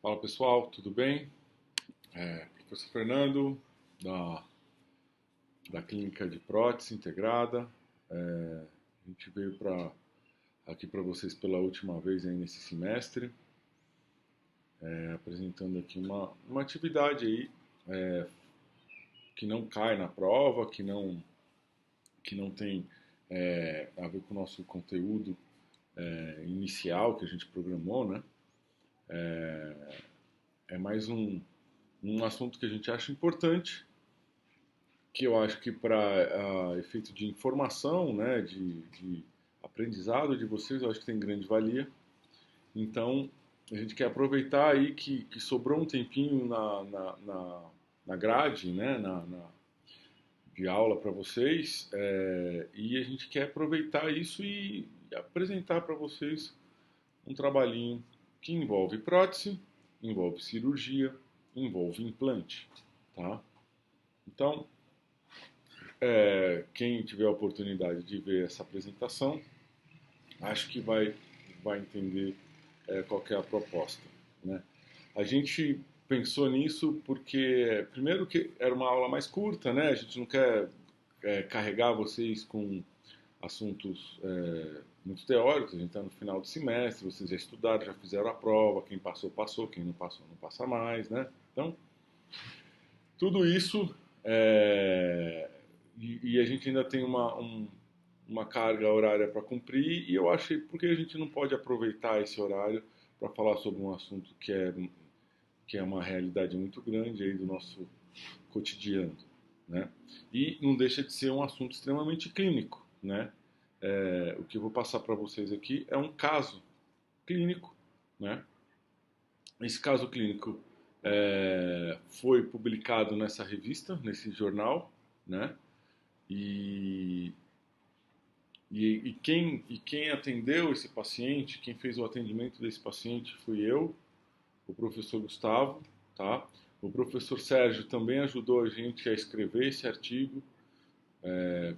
Fala pessoal, tudo bem? Professor Fernando, da, da Clínica de Prótese Integrada. A gente veio aqui para vocês pela última vez aí nesse semestre, apresentando aqui uma atividade aí que não cai na prova, que não tem a ver com o nosso conteúdo inicial que a gente programou, né? É mais um assunto que a gente acha importante, que eu acho que para efeito de informação, né, de aprendizado de vocês, eu acho que tem grande valia. Então, a gente quer aproveitar aí que sobrou um tempinho na grade, né, de aula para vocês, e a gente quer aproveitar isso e apresentar para vocês um trabalhinho que envolve prótese, envolve cirurgia, envolve implante, tá? Então, quem tiver a oportunidade de ver essa apresentação, acho que vai entender qual que é a proposta, né? A gente pensou nisso porque, primeiro, que era uma aula mais curta, né? A gente não quer carregar vocês com assuntos muito teóricos. A gente está no final do semestre, vocês já estudaram, já fizeram a prova, quem passou, passou, quem não passou, não passa mais, né? Então, tudo isso e a gente ainda tem uma carga horária para cumprir, e eu achei porque a gente não pode aproveitar esse horário para falar sobre um assunto que é uma realidade muito grande aí do nosso cotidiano, né? E não deixa de ser um assunto extremamente clínico, né? O que eu vou passar para vocês aqui é um caso clínico, né? Esse caso clínico foi publicado nessa revista, nesse jornal, né? E, e quem atendeu esse paciente, quem fez o atendimento desse paciente fui eu, o professor Gustavo, tá? O professor Sérgio também ajudou a gente a escrever esse artigo,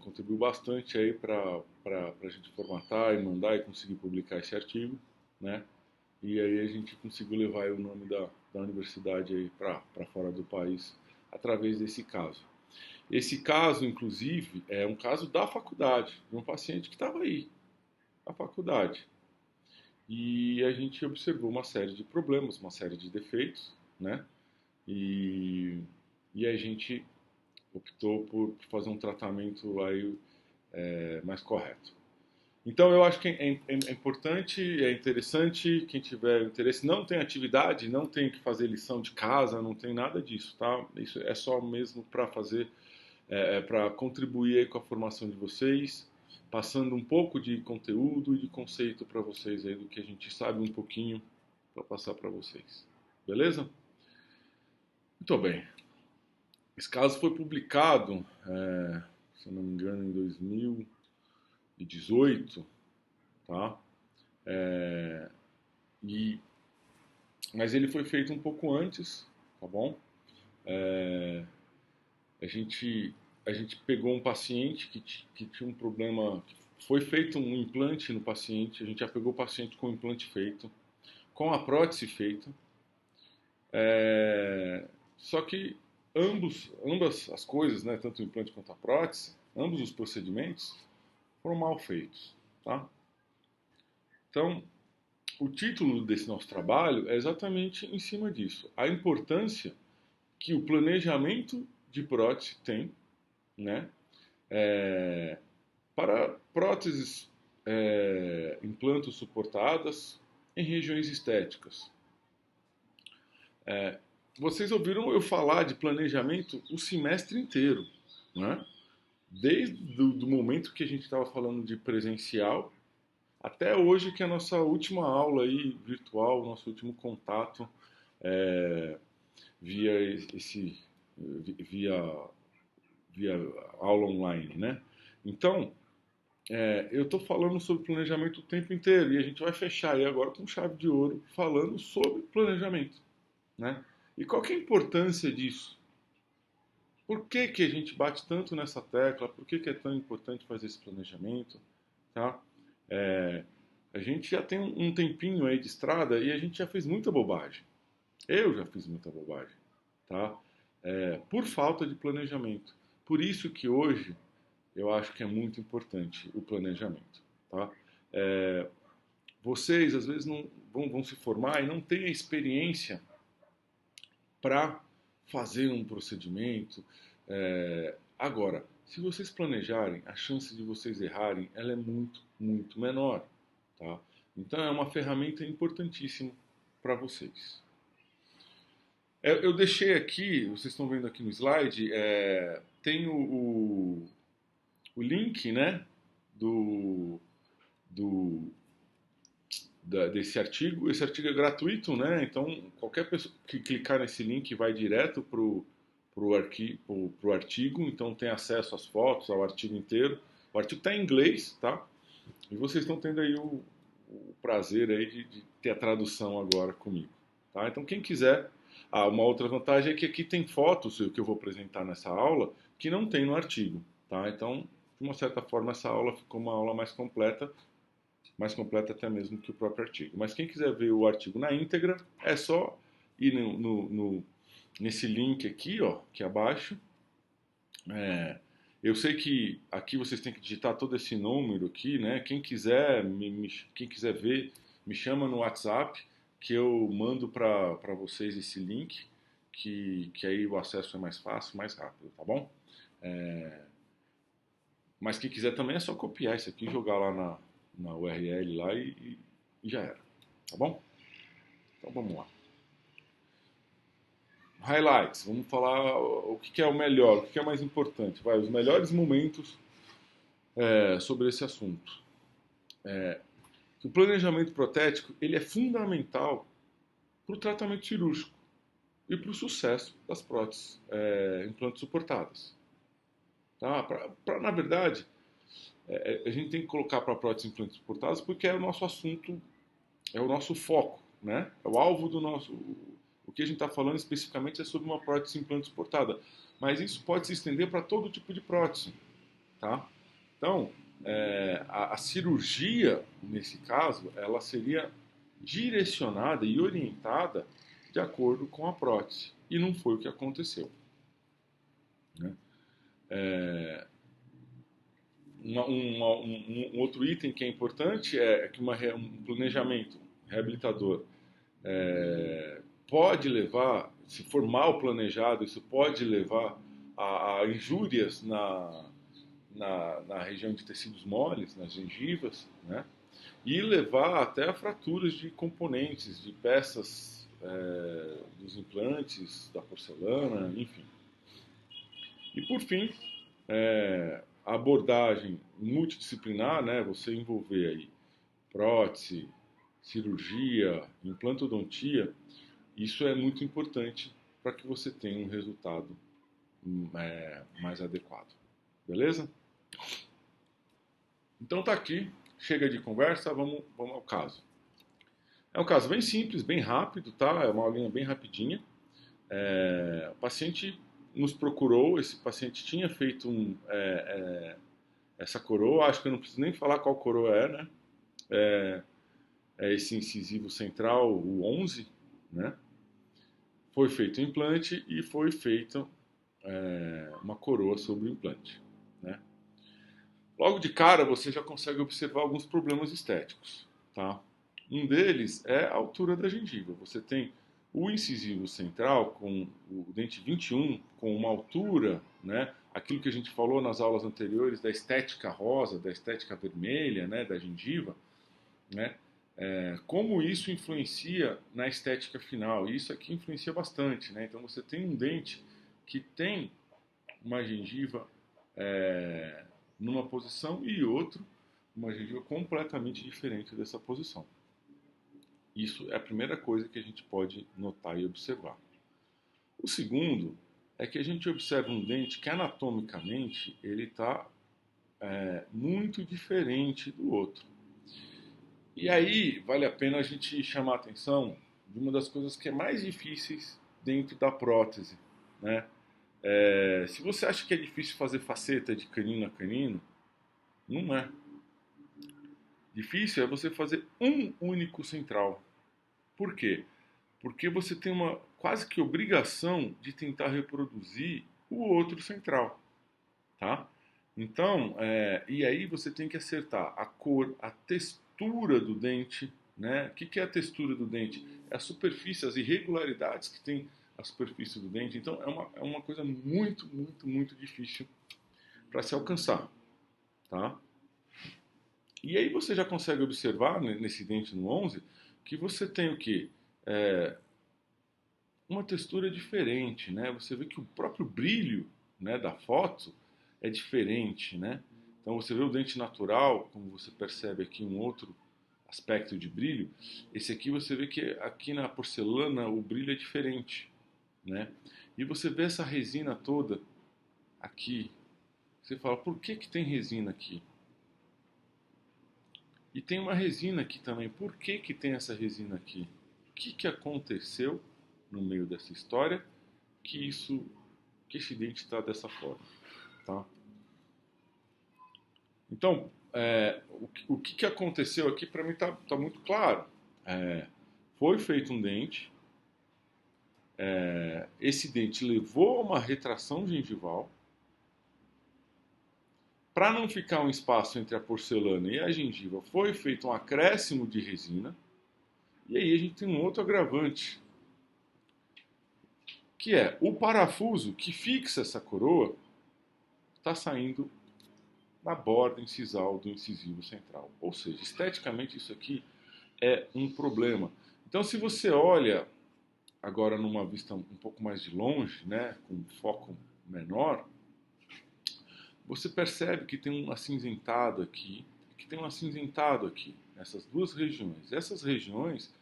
contribuiu bastante aí para a gente formatar e mandar e conseguir publicar esse artigo, né? E aí a gente conseguiu levar aí o nome da universidade aí para fora do país através desse caso. Esse caso, inclusive, é um caso da faculdade, de um paciente que estava aí, na faculdade. E a gente observou uma série de problemas, uma série de defeitos, né? E, e a gente optou por fazer um tratamento aí mais correto. Então eu acho que é importante, é interessante, quem tiver interesse, não tem atividade, não tem que fazer lição de casa, não tem nada disso, tá? Isso é só mesmo para fazer, para contribuir aí com a formação de vocês, passando um pouco de conteúdo e de conceito para vocês aí do que a gente sabe um pouquinho para passar para vocês. Beleza? Muito bem. Esse caso foi publicado, se eu não me engano, em 2018, tá? E, mas ele foi feito um pouco antes, tá bom? É, a gente a gente pegou um paciente que tinha um problema, foi feito um implante no paciente, a gente já pegou o paciente com o implante feito, com a prótese feita, só que ambas as coisas, né, tanto o implante quanto a prótese, ambos os procedimentos foram mal feitos, tá? Então, o título desse nosso trabalho é exatamente em cima disso, a importância que o planejamento de prótese tem, né, é, para próteses implantos suportadas em regiões estéticas. Vocês ouviram eu falar de planejamento o semestre inteiro, né? Desde do momento que a gente estava falando de presencial até hoje, que é a nossa última aula aí virtual, nosso último contato é, via esse via via aula online, né? Então, eu estou falando sobre planejamento o tempo inteiro e a gente vai fechar aí agora com chave de ouro falando sobre planejamento, né? E qual que é a importância disso? Por que que a gente bate tanto nessa tecla? Por que que é tão importante fazer esse planejamento, tá? É, a gente já tem um tempinho aí de estrada e a gente já fez muita bobagem, Eu já fiz muita bobagem, tá? Por falta de planejamento. Por isso que hoje eu acho que é muito importante o planejamento, tá? É, vocês às vezes não vão se formar e não têm a experiência para fazer um procedimento. Agora, se vocês planejarem, a chance de vocês errarem ela é muito, muito menor, tá? Então é uma ferramenta importantíssima para vocês. Eu deixei aqui, vocês estão vendo aqui no slide, tem o link, né, do, do, desse artigo. Esse artigo é gratuito, né? Então qualquer pessoa que clicar nesse link vai direto pro artigo. Então tem acesso às fotos, ao artigo inteiro. O artigo está em inglês, tá? E vocês estão tendo aí o prazer aí de ter a tradução agora comigo, tá? Então quem quiser, uma outra vantagem é que aqui tem fotos, o que eu vou apresentar nessa aula, que não tem no artigo, tá? Então, de uma certa forma, essa aula ficou uma aula mais completa até mesmo que o próprio artigo. Mas quem quiser ver o artigo na íntegra, é só ir nesse link aqui, ó, aqui abaixo. Eu sei que aqui vocês têm que digitar todo esse número aqui, né? Quem quiser ver, me chama no WhatsApp que eu mando para vocês esse link, que aí o acesso é mais fácil, mais rápido, tá bom? Mas quem quiser também é só copiar isso aqui, jogar lá na URL lá e já era, tá bom? Então vamos lá. Highlights, vamos falar o que é o melhor, o que é mais importante, os melhores momentos sobre esse assunto. O planejamento protético ele é fundamental para o tratamento cirúrgico e para o sucesso das próteses implantes suportadas. Tá? Na verdade, a gente tem que colocar para próteses implantes suportadas porque é o nosso assunto, é o nosso foco, né? É o alvo do nosso. O que a gente está falando especificamente é sobre uma prótese implante suportada, mas isso pode se estender para todo tipo de prótese, tá? Então, a cirurgia, nesse caso, ela seria direcionada e orientada de acordo com a prótese. E não foi o que aconteceu. Né? Um outro item que é importante é que um planejamento reabilitador pode levar, se for mal planejado, isso pode levar a injúrias na região de tecidos moles, nas gengivas, né? E levar até a fraturas de componentes, de peças dos implantes, da porcelana, enfim. E por fim, a abordagem multidisciplinar, né? Você envolver aí prótese, cirurgia, implantodontia, isso é muito importante para que você tenha um resultado mais adequado. Beleza? Então tá aqui, chega de conversa, vamos ao caso. É um caso bem simples, bem rápido, tá? É uma aulinha bem rapidinha. O paciente nos procurou, esse paciente tinha feito essa coroa, acho que eu não preciso nem falar qual coroa é, né? É esse incisivo central, o 11, né? Foi feito o implante e foi feita uma coroa sobre o implante, né? Logo de cara você já consegue observar alguns problemas estéticos, tá? Um deles é a altura da gengiva. Você tem o incisivo central com o dente 21 com uma altura, né? Aquilo que a gente falou nas aulas anteriores da estética rosa, da estética vermelha, né? Da gengiva, né? Como isso influencia na estética final? Isso aqui influencia bastante, né? Então você tem um dente que tem uma gengiva numa posição e outro uma gengiva completamente diferente dessa posição. Isso é a primeira coisa que a gente pode notar e observar. O segundo é que a gente observa um dente que anatomicamente ele está muito diferente do outro. E aí vale a pena a gente chamar a atenção de uma das coisas que é mais difíceis dentro da prótese, né? Se você acha que é difícil fazer faceta de canino a canino, não é. Difícil é você fazer um único central. Por quê? porque você tem uma quase que obrigação de tentar reproduzir o outro central, tá? Então, e aí você tem que acertar a cor, a textura do dente, né? O que é a textura do dente? É a superfície, as irregularidades que tem a superfície do dente. Então, é uma coisa muito, muito, muito difícil para se alcançar, tá? E aí você já consegue observar nesse dente no 11 que você tem o quê? Uma textura diferente, né? Você vê que o próprio brilho, né, da foto é diferente, né? Então você vê o dente natural, como você percebe aqui um outro aspecto de brilho. Esse aqui você vê que aqui na porcelana o brilho é diferente, né? E você vê essa resina toda aqui. Você fala, por que que tem resina aqui? E tem uma resina aqui também. Por que que tem essa resina aqui? O que que aconteceu no meio dessa história que esse dente está dessa forma, tá? Então, o que que aconteceu aqui para mim tá muito claro. Foi feito um dente. Esse dente levou a uma retração gengival. Para não ficar um espaço entre a porcelana e a gengiva, foi feito um acréscimo de resina. E aí a gente tem um outro agravante, que é o parafuso que fixa essa coroa está saindo na borda incisal do incisivo central. Ou seja, esteticamente isso aqui é um problema. Então, se você olha agora numa vista um pouco mais de longe, né, com um foco menor, você percebe que tem um acinzentado aqui, que tem um acinzentado aqui, nessas duas regiões. Essas regiões,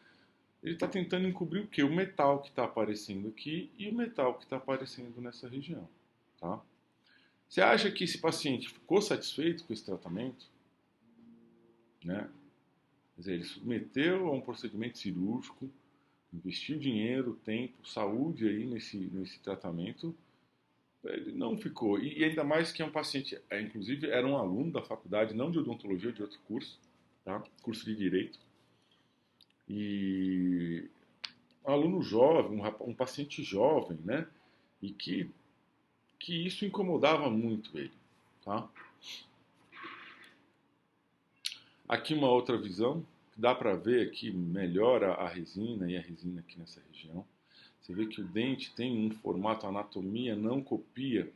ele está tentando encobrir o quê? O metal que está aparecendo aqui e o metal que está aparecendo nessa região, tá? Você acha que esse paciente ficou satisfeito com esse tratamento? Né? Quer dizer, ele submeteu a um procedimento cirúrgico, investiu dinheiro, tempo, saúde aí nesse tratamento, ele não ficou. E ainda mais que é um paciente, inclusive era um aluno da faculdade, não de odontologia, de outro curso, tá? Curso de direito. E um aluno jovem, um paciente jovem, né? E que isso incomodava muito ele, tá? Aqui uma outra visão, dá para ver aqui melhor a resina e a resina aqui nessa região. Você vê que o dente tem um formato, a anatomia não copia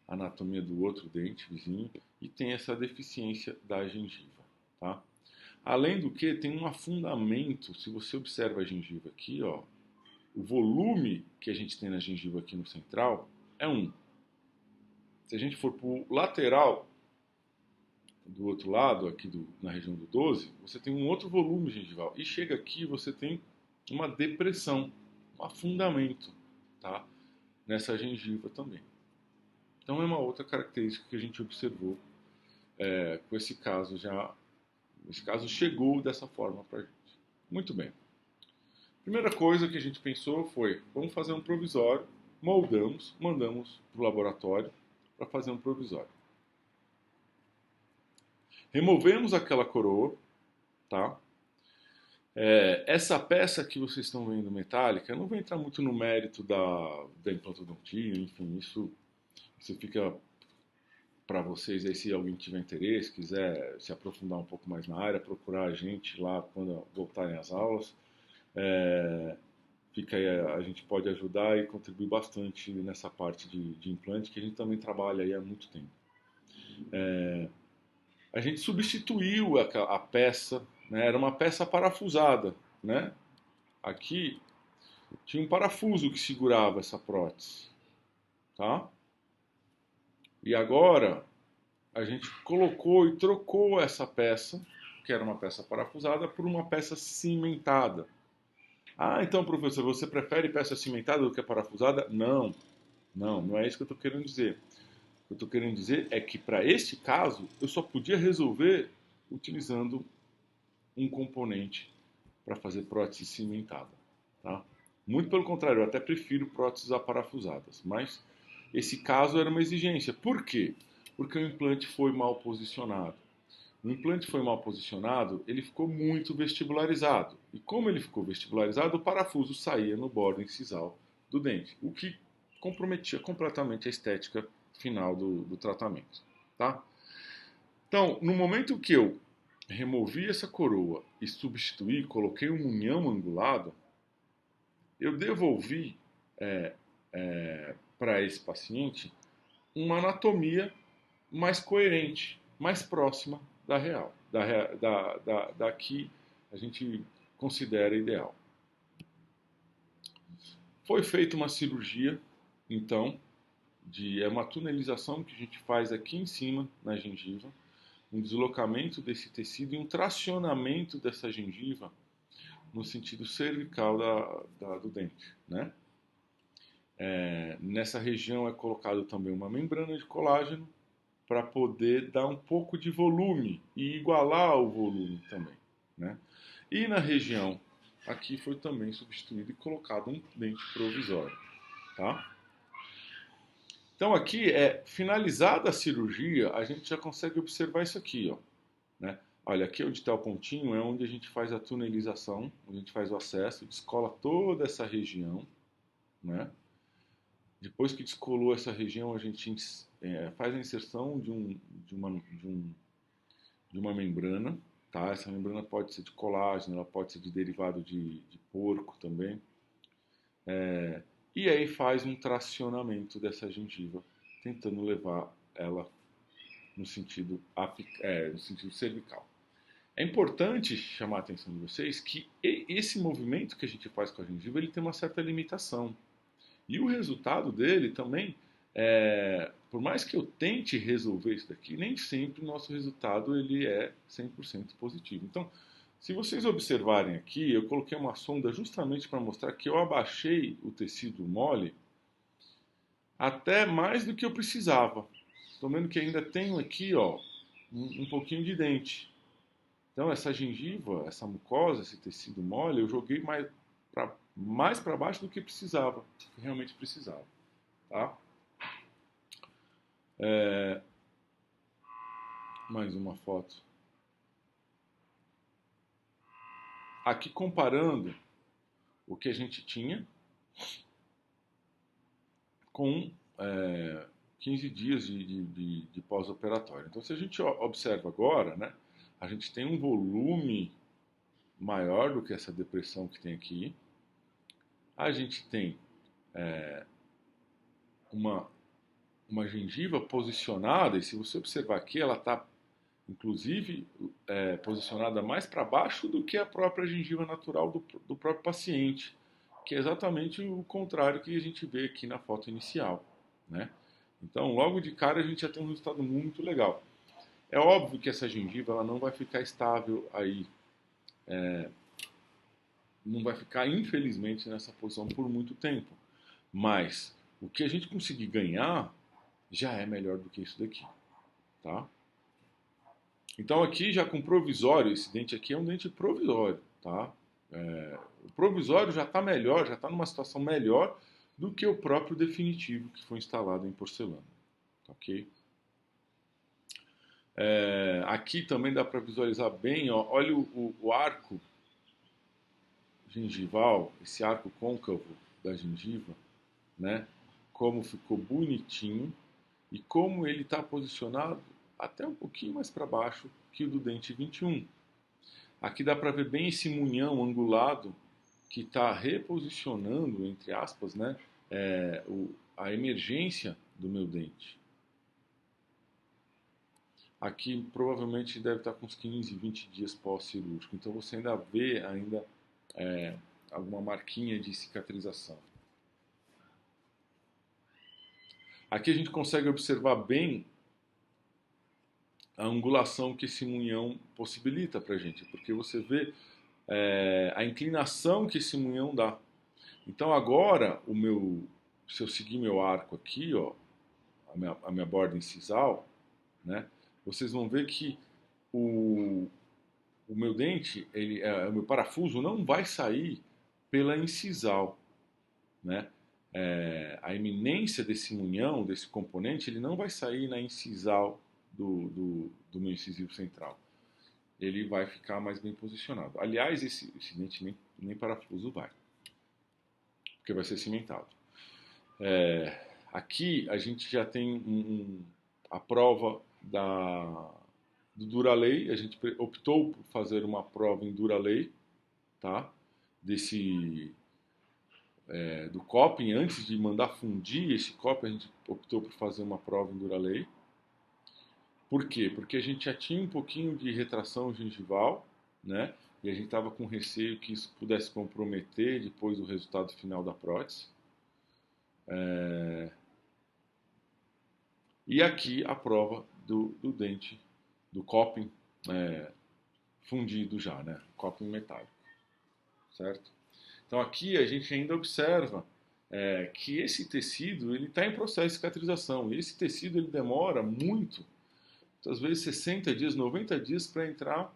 a anatomia do outro dente vizinho e tem essa deficiência da gengiva, tá? Além do que, tem um afundamento, se você observa a gengiva aqui, ó, o volume que a gente tem na gengiva aqui no central é 1. Se a gente for para o lateral, do outro lado, aqui na região do 12, você tem um outro volume gengival. E chega aqui, você tem uma depressão, um afundamento, tá? Nessa gengiva também. Então é uma outra característica que a gente observou com esse caso já. Esse caso chegou dessa forma para a gente. Muito bem. Primeira coisa que a gente pensou foi, vamos fazer um provisório, moldamos, mandamos para o laboratório para fazer um provisório. Removemos aquela coroa, tá? Essa peça que vocês estão vendo metálica, eu não vou entrar muito no mérito da implantodontia, enfim, isso fica para vocês aí, se alguém tiver interesse, quiser se aprofundar um pouco mais na área, procurar a gente lá quando voltarem as aulas. Fica aí, a gente pode ajudar e contribuir bastante nessa parte de implante, que a gente também trabalha aí há muito tempo. A gente substituiu a peça, né? Era uma peça parafusada, né? Aqui tinha um parafuso que segurava essa prótese, tá? E agora a gente colocou e trocou essa peça, que era uma peça parafusada, por uma peça cimentada. Ah, então, professor, você prefere peça cimentada do que parafusada? Não, não é isso que eu estou querendo dizer. O que eu estou querendo dizer é que, para este caso, eu só podia resolver utilizando um componente para fazer prótese cimentada. Tá? Muito pelo contrário, eu até prefiro próteses aparafusadas. Mas esse caso era uma exigência. Por quê? Porque o implante foi mal posicionado. O implante foi mal posicionado, ele ficou muito vestibularizado. E como ele ficou vestibularizado, o parafuso saía no bordo incisal do dente, o que comprometia completamente a estética final do tratamento. Tá? Então, no momento que eu removi essa coroa e substituí, coloquei um munhão angulado, eu devolvi para esse paciente uma anatomia mais coerente, mais próxima da real, da que a gente considera ideal. Foi feita uma cirurgia, então, é uma tunelização que a gente faz aqui em cima, na gengiva, um deslocamento desse tecido e um tracionamento dessa gengiva no sentido cervical do dente, né? Nessa região é colocado também uma membrana de colágeno para poder dar um pouco de volume e igualar o volume também, né? E na região aqui foi também substituído e colocado um dente provisório, tá? Então aqui finalizada a cirurgia, a gente já consegue observar isso aqui, ó, né? Olha, aqui onde está o pontinho é onde a gente faz a tunelização, onde a gente faz o acesso, descola toda essa região, né? Depois que descolou essa região, a gente faz a inserção de uma membrana, tá? Essa membrana pode ser de colágeno, ela pode ser de derivado de porco também. E aí faz um tracionamento dessa gengiva, tentando levar ela no sentido cervical. É importante chamar a atenção de vocês que esse movimento que a gente faz com a gengiva ele tem uma certa limitação. E o resultado dele também, por mais que eu tente resolver isso daqui, nem sempre o nosso resultado ele é 100% positivo. Então, se vocês observarem aqui, eu coloquei uma sonda justamente para mostrar que eu abaixei o tecido mole até mais do que eu precisava. Estou vendo que ainda tenho aqui ó, um pouquinho de dente. Então, essa gengiva, essa mucosa, esse tecido mole, eu joguei mais para baixo do que precisava, que realmente precisava. Tá? Mais uma foto. Aqui comparando o que a gente tinha com 15 dias de pós-operatório. Então, se a gente observa agora, né, a gente tem um volume maior do que essa depressão que tem aqui. A gente tem uma gengiva posicionada, e se você observar aqui, ela está inclusive posicionada mais para baixo do que a própria gengiva natural do próprio paciente, que é exatamente o contrário que a gente vê aqui na foto inicial, né? Então, logo de cara, a gente já tem um resultado muito legal. É óbvio que essa gengiva ela não vai ficar estável aí, não vai ficar, infelizmente, nessa posição por muito tempo. Mas o que a gente conseguir ganhar já é melhor do que isso daqui, tá? Então aqui já com provisório, esse dente aqui é um dente provisório, tá? O provisório já está melhor, já está numa situação melhor do que o próprio definitivo que foi instalado em porcelana, ok? Aqui também dá para visualizar bem, ó, olha o arco gengival, esse arco côncavo da gengiva, né? Como ficou bonitinho e como ele está posicionado até um pouquinho mais para baixo que o do dente 21. Aqui dá para ver bem esse munhão angulado que está reposicionando, entre aspas, né, a emergência do meu dente. Aqui provavelmente deve estar com uns 15, 20 dias pós-cirúrgico, então você ainda vê alguma marquinha de cicatrização. Aqui a gente consegue observar bem a angulação que esse munhão possibilita para a gente, porque você vê a inclinação que esse munhão dá. Então agora, se eu seguir meu arco aqui, ó, a minha borda incisal, né, vocês vão ver que o meu dente, o meu parafuso não vai sair pela incisal, né? A eminência desse munhão, desse componente, ele não vai sair na incisal do meu incisivo central. ele vai ficar mais bem posicionado. Aliás, esse dente nem parafuso vai, porque vai ser cimentado. Aqui a gente já tem a prova do Duralay. A gente optou por fazer uma prova em Duralay, tá? Do coping. Antes de mandar fundir esse coping, a gente optou por fazer uma prova em Duralay. Por quê? Porque a gente já tinha um pouquinho de retração gengival, né? E a gente estava com receio que isso pudesse comprometer depois o resultado final da prótese. E aqui a prova do dente, do coping fundido já, né? Coping metálico, certo? Então aqui a gente ainda observa que esse tecido ele está em processo de cicatrização. E esse tecido ele demora muito, às vezes 60 dias, 90 dias para entrar,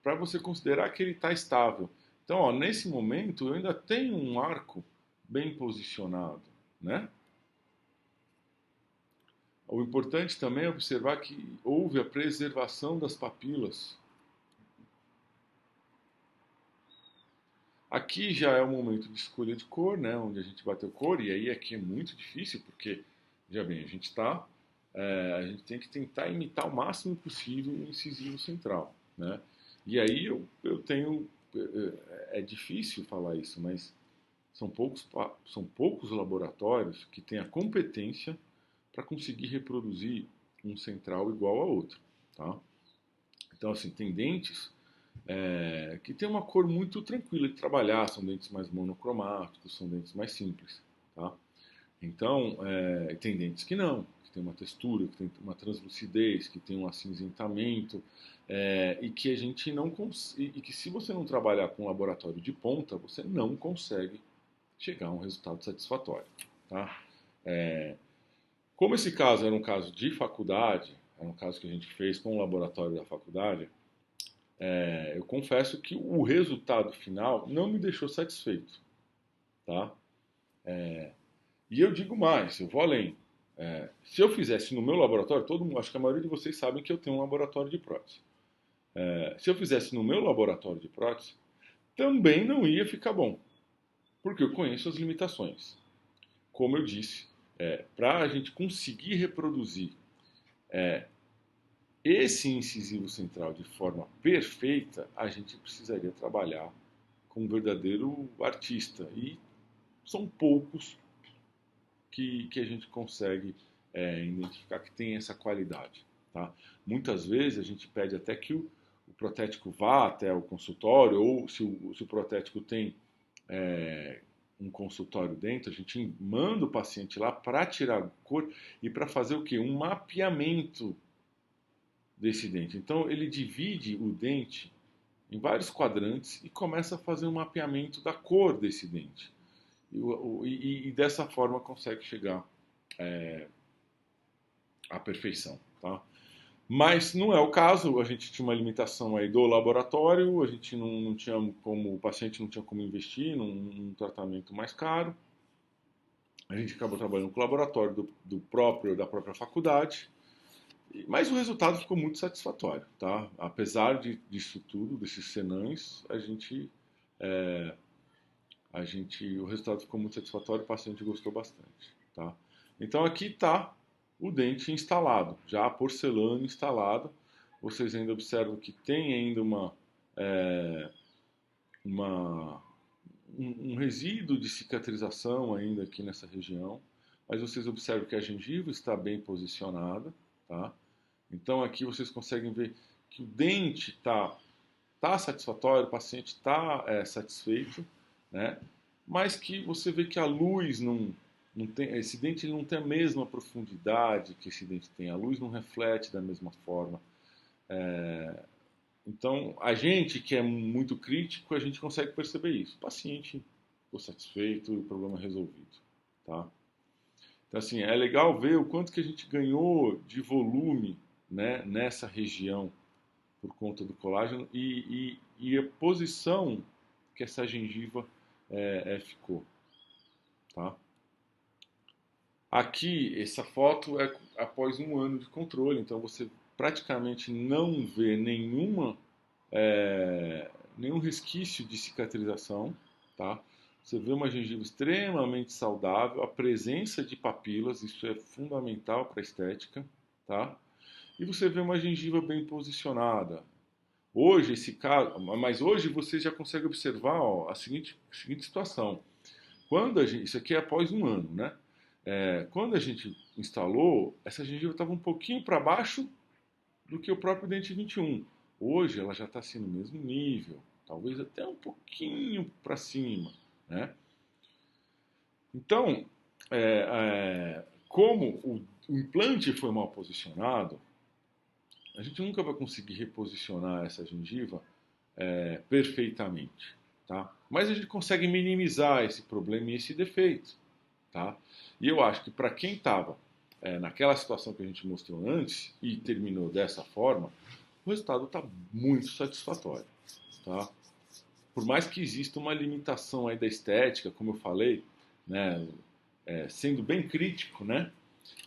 para você considerar que ele está estável. Então, ó, nesse momento eu ainda tenho um arco bem posicionado, né? O importante também é observar que houve a preservação das papilas. Aqui já é o momento de escolha de cor, né? Onde a gente bateu cor, e aí aqui é muito difícil, porque, já bem, a gente tem que tentar imitar o máximo possível o incisivo central, né? E aí eu tenho, é difícil falar isso, mas são poucos laboratórios que têm a competência para conseguir reproduzir um central igual a outro, tá? Então, assim, tem dentes que tem uma cor muito tranquila de trabalhar, são dentes mais monocromáticos, são dentes mais simples, tá? Então, tem dentes que não, que tem uma textura, que tem uma translucidez, que tem um acinzentamento, e que a gente não e que se você não trabalhar com um laboratório de ponta, você não consegue chegar a um resultado satisfatório, tá? Como esse caso era um caso de faculdade, era um caso que a gente fez com o laboratório da faculdade, eu confesso que o resultado final não me deixou satisfeito, tá? E eu digo mais, eu vou além. Se eu fizesse no meu laboratório, acho que a maioria de vocês sabem que eu tenho um laboratório de prótese. Se eu fizesse no meu laboratório de prótese, também não ia ficar bom, porque eu conheço as limitações. Como eu disse, para a gente conseguir reproduzir esse incisivo central de forma perfeita, a gente precisaria trabalhar com um verdadeiro artista. E são poucos que a gente consegue identificar que tem essa qualidade. Tá? Muitas vezes a gente pede até que o protético vá até o consultório, ou se o protético tem um consultório dentro, a gente manda o paciente lá para tirar a cor e para fazer o quê? Um mapeamento desse dente. Então ele divide o dente em vários quadrantes e começa a fazer um mapeamento da cor desse dente. E dessa forma consegue chegar à perfeição. Tá? Mas não é o caso, a gente tinha uma limitação aí do laboratório, a gente não tinha como, o paciente não tinha como investir num tratamento mais caro. A gente acabou trabalhando com o laboratório da própria faculdade, mas o resultado ficou muito satisfatório, tá? Apesar disso tudo, desses senões, o resultado ficou muito satisfatório, o paciente gostou bastante, tá? Então aqui está o dente instalado, já a porcelana instalada. Vocês ainda observam que tem ainda um resíduo de cicatrização ainda aqui nessa região, mas vocês observam que a gengiva está bem posicionada, tá? Então aqui vocês conseguem ver que o dente tá satisfatório, o paciente está satisfeito, né? Mas que você vê que a luz não tem, esse dente ele não tem a mesma profundidade que esse dente tem, a luz não reflete da mesma forma. Então, a gente que é muito crítico, a gente consegue perceber isso. O paciente ficou satisfeito e o problema é resolvido, tá? Então, assim, é legal ver o quanto que a gente ganhou de volume, né, nessa região por conta do colágeno e a posição que essa gengiva ficou, tá? Aqui, essa foto é após um ano de controle, então você praticamente não vê nenhum resquício de cicatrização, tá? Você vê uma gengiva extremamente saudável, a presença de papilas, isso é fundamental para a estética, tá? E você vê uma gengiva bem posicionada. Hoje, esse caso, mas hoje você já consegue observar, ó, a seguinte situação. Isso aqui é após um ano, né? Quando a gente instalou, essa gengiva estava um pouquinho para baixo do que o próprio dente 21. Hoje ela já está assim no mesmo nível, talvez até um pouquinho para cima, né? Então, como o implante foi mal posicionado, a gente nunca vai conseguir reposicionar essa gengiva perfeitamente, tá? Mas a gente consegue minimizar esse problema e esse defeito, tá? E eu acho que para quem estava naquela situação que a gente mostrou antes e terminou dessa forma, o resultado está muito satisfatório, tá? Por mais que exista uma limitação aí da estética, como eu falei, né, sendo bem crítico, né?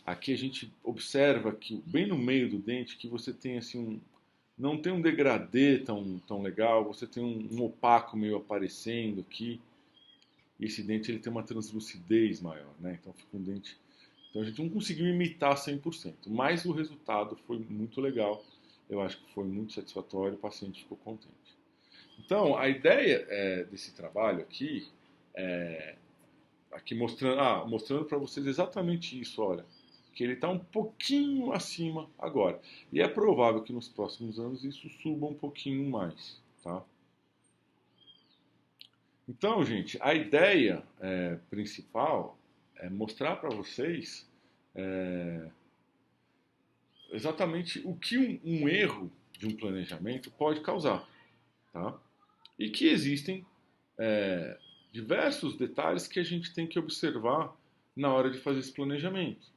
Aqui a gente observa que bem no meio do dente que você tem assim não tem um degradê tão legal, você tem um opaco meio aparecendo aqui. E esse dente ele tem uma translucidez maior, né? Então fica um dente. Então a gente não conseguiu imitar 100%, mas o resultado foi muito legal. Eu acho que foi muito satisfatório, o paciente ficou contente. Então a ideia desse trabalho aqui mostrando para vocês exatamente isso, olha, que ele está um pouquinho acima agora. E é provável que nos próximos anos isso suba um pouquinho mais, tá? Então, gente, a ideia principal é mostrar para vocês é, exatamente o que um erro de um planejamento pode causar, tá? E que existem é, diversos detalhes que a gente tem que observar na hora de fazer esse planejamento.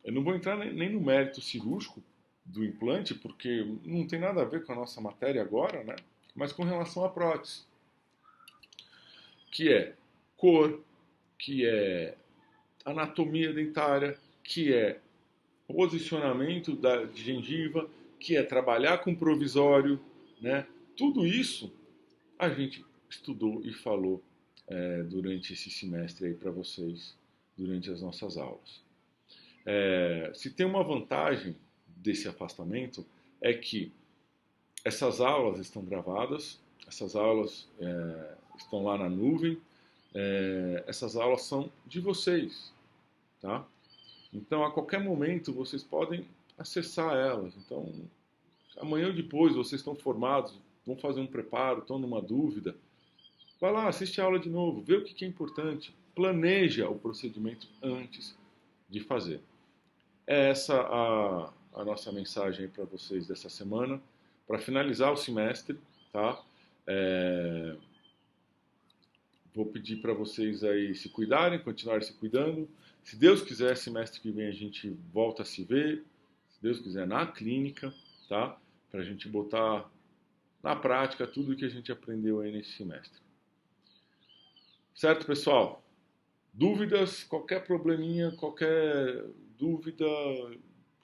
Eu não vou entrar nem no mérito cirúrgico do implante, porque não tem nada a ver com a nossa matéria agora, né? Mas com relação à prótese, que é cor, que é anatomia dentária, que é posicionamento de gengiva, que é trabalhar com provisório, né? Tudo isso a gente estudou e falou durante esse semestre aí para vocês, durante as nossas aulas. Se tem uma vantagem desse afastamento é que essas aulas estão gravadas, essas aulas estão lá na nuvem, essas aulas são de vocês, tá? Então, a qualquer momento, vocês podem acessar elas. Então, amanhã ou depois, vocês estão formados, vão fazer um preparo, estão numa dúvida, vai lá, assiste a aula de novo, vê o que é importante, planeja o procedimento antes de fazer. É essa a nossa mensagem para vocês dessa semana, para finalizar o semestre, tá? Vou pedir para vocês aí se cuidarem, continuarem se cuidando. Se Deus quiser, semestre que vem a gente volta a se ver, se Deus quiser, na clínica, tá? Para a gente botar na prática tudo o que a gente aprendeu aí nesse semestre. Certo, pessoal? Dúvidas, qualquer probleminha, qualquer dúvida,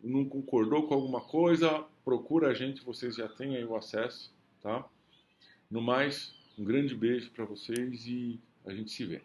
não concordou com alguma coisa, procura a gente, vocês já têm aí o acesso, tá? No mais, um grande beijo para vocês e a gente se vê.